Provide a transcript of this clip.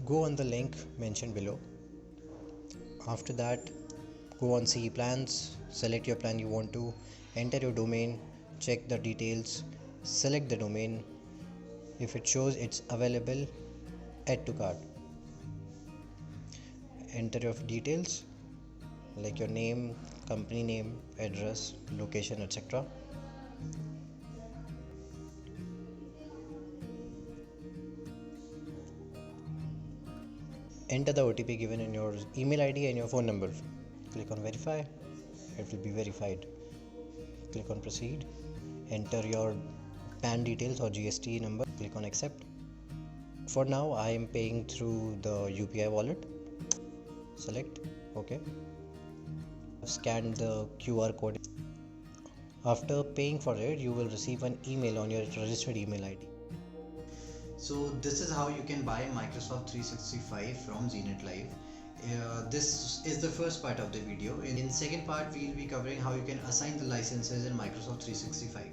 Go on the link mentioned below. After that, go on CE plans, select your plan you want to, enter your domain, check the details, select the domain. If it shows it's available, add to cart. Enter your details like your name, company name, address, location, etc. Enter the OTP given in your email ID and your phone number. Click on verify. It will be verified. Click on proceed. Enter your PAN details or GST number. Click on accept. For now I am paying through the UPI wallet. Select OK. Scan the QR code. After paying for it, you will receive an email on your registered email ID. So this is how you can buy Microsoft 365 from ZNetLive. This is the first part of the video. In the second part, we'll be covering how you can assign the licenses in Microsoft 365.